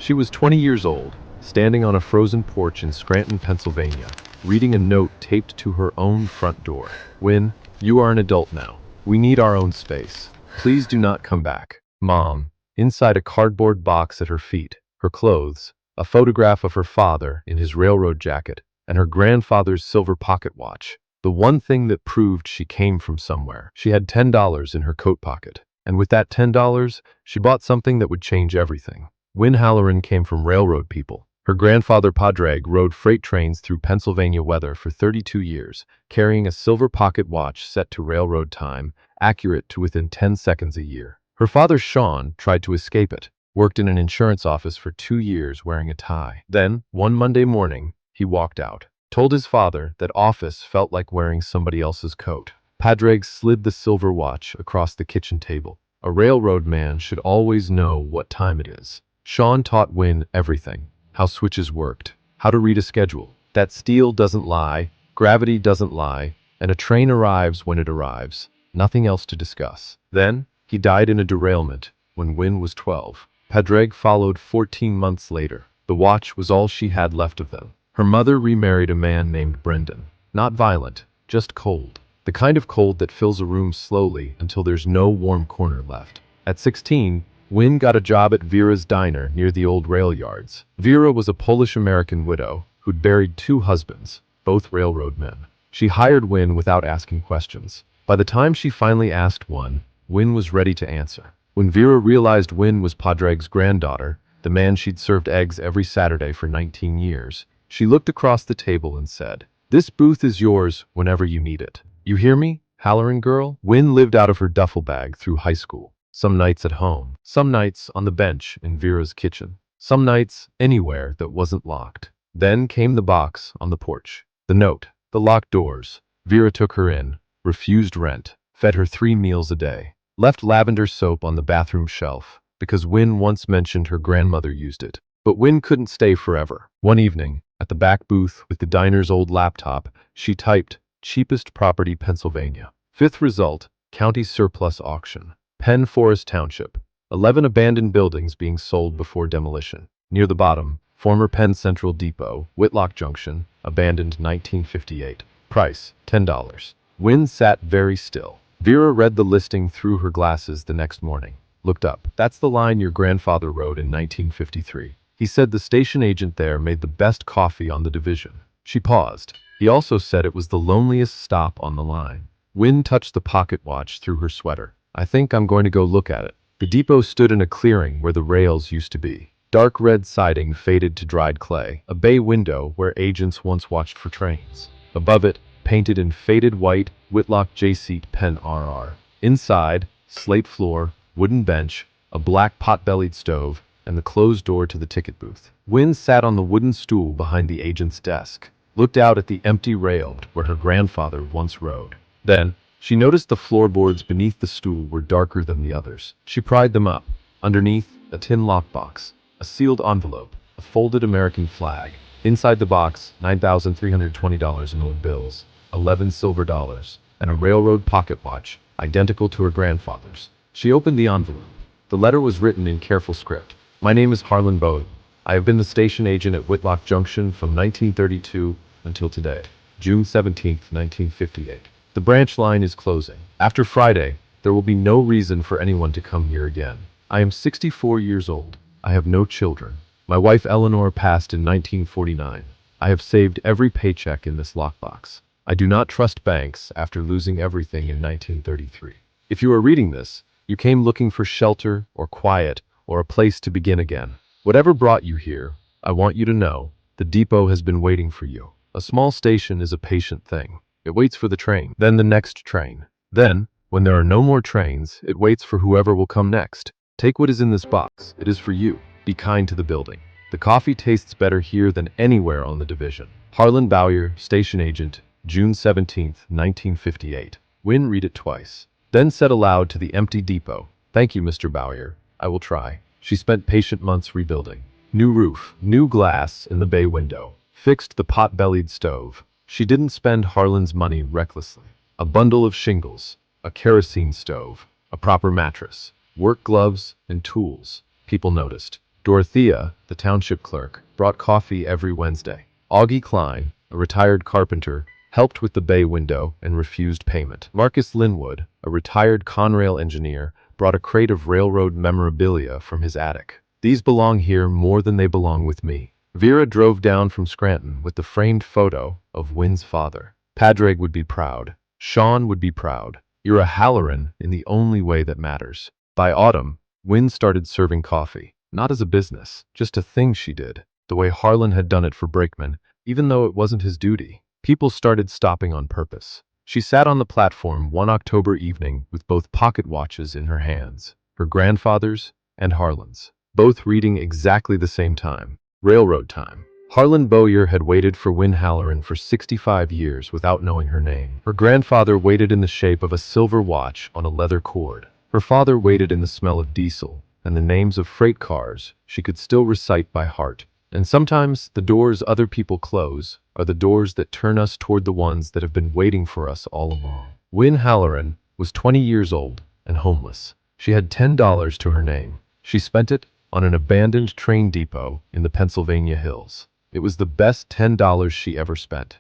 She was 20 years old, standing on a frozen porch in Scranton, Pennsylvania, reading a note taped to her own front door. Win, you are an adult now. We need our own space. Please do not come back. Mom. Inside a cardboard box at her feet, her clothes, a photograph of her father in his railroad jacket, and her grandfather's silver pocket watch. The one thing that proved she came from somewhere. She had $10 in her coat pocket. And with that $10, she bought something that would change everything. Win Halloran came from railroad people. Her grandfather Padraig rode freight trains through Pennsylvania weather for 32 years, carrying a silver pocket watch set to railroad time, accurate to within 10 seconds a year. Her father Sean tried to escape it, worked in an insurance office for 2 years wearing a tie. Then, one Monday morning, he walked out, told his father that office felt like wearing somebody else's coat. Padraig slid the silver watch across the kitchen table. A railroad man should always know what time it is. Sean taught Win everything. How switches worked, how to read a schedule, that steel doesn't lie, gravity doesn't lie, and a train arrives when it arrives. Nothing else to discuss. Then, he died in a derailment when Win was 12. Padraig followed 14 months later. The watch was all she had left of them. Her mother remarried a man named Brendan. Not violent, just cold. The kind of cold that fills a room slowly until there's no warm corner left. At 16, Win got a job at Vera's diner near the old rail yards. Vera was a Polish-American widow who'd buried 2 husbands, both railroad men. She hired Win without asking questions. By the time she finally asked one, Win was ready to answer. When Vera realized Win was Padraig's granddaughter, the man she'd served eggs every Saturday for 19 years, she looked across the table and said, "This booth is yours whenever you need it. You hear me, Halloran girl?" Win lived out of her duffel bag through high school. Some nights at home, some nights on the bench in Vera's kitchen, some nights anywhere that wasn't locked. Then came the box on the porch, the note, the locked doors. Vera took her in, refused rent, fed her 3 meals a day, left lavender soap on the bathroom shelf because Win once mentioned her grandmother used it. But Win couldn't stay forever. One evening, at the back booth with the diner's old laptop, she typed, "Cheapest property Pennsylvania. 5th result, county surplus auction. Penn Forest Township. 11 abandoned buildings being sold before demolition." Near the bottom, former Penn Central Depot, Whitlock Junction, abandoned 1958. Price, $10. Win sat very still. Vera read the listing through her glasses the next morning. Looked up. "That's the line your grandfather wrote in 1953. He said the station agent there made the best coffee on the division." She paused. "He also said it was the loneliest stop on the line." Win touched the pocket watch through her sweater. "I think I'm going to go look at it." The depot stood in a clearing where the rails used to be. Dark red siding faded to dried clay. A bay window where agents once watched for trains. Above it, painted in faded white, Whitlock J-Seat Penn RR. Inside, slate floor, wooden bench, a black pot-bellied stove, and the closed door to the ticket booth. Win sat on the wooden stool behind the agent's desk, looked out at the empty rail where her grandfather once rode. Then, she noticed the floorboards beneath the stool were darker than the others. She pried them up. Underneath, a tin lockbox, a sealed envelope, a folded American flag. Inside the box, $9,320 in old bills, 11 silver dollars, and a railroad pocket watch, identical to her grandfather's. She opened the envelope. The letter was written in careful script. "My name is Harlan Bode. I have been the station agent at Whitlock Junction from 1932 until today, June 17, 1958. The branch line is closing. After Friday, there will be no reason for anyone to come here again. I am 64 years old. I have no children. My wife Eleanor passed in 1949. I have saved every paycheck in this lockbox. I do not trust banks after losing everything in 1933. If you are reading this, you came looking for shelter or quiet or a place to begin again. Whatever brought you here, I want you to know the depot has been waiting for you. A small station is a patient thing. It waits for the train, then the next train. Then, when there are no more trains, it waits for whoever will come next. Take what is in this box. It is for you. Be kind to the building. The coffee tastes better here than anywhere on the division. Harlan Bowyer, Station Agent, June 17, 1958. Win read it twice. Then said aloud to the empty depot, "Thank you, Mr. Bowyer. I will try." She spent patient months rebuilding. New roof, new glass in the bay window, fixed the pot-bellied stove. She didn't spend Harlan's money recklessly. A bundle of shingles, a kerosene stove, a proper mattress, work gloves, and tools. People noticed. Dorothea, the township clerk, brought coffee every Wednesday. Augie Klein, a retired carpenter, helped with the bay window and refused payment. Marcus Linwood, a retired Conrail engineer, brought a crate of railroad memorabilia from his attic. These belong here more than they belong with me. Vera drove down from Scranton with the framed photo of Wynn's father. Padraig would be proud. Sean would be proud. You're a Halloran in the only way that matters. By autumn, Wynn started serving coffee. Not as a business, just a thing she did. The way Harlan had done it for Brakeman, even though it wasn't his duty. People started stopping on purpose. She sat on the platform one October evening with both pocket watches in her hands, her grandfather's and Harlan's, both reading exactly the same time, railroad time. Harlan Bowyer had waited for Wynn Halloran for 65 years without knowing her name. Her grandfather waited in the shape of a silver watch on a leather cord. Her father waited in the smell of diesel and the names of freight cars she could still recite by heart. And sometimes the doors other people close are the doors that turn us toward the ones that have been waiting for us all along. Wynn Halloran was 20 years old and homeless. She had $10 to her name. She spent it on an abandoned train depot in the Pennsylvania hills. It was the best $10 she ever spent.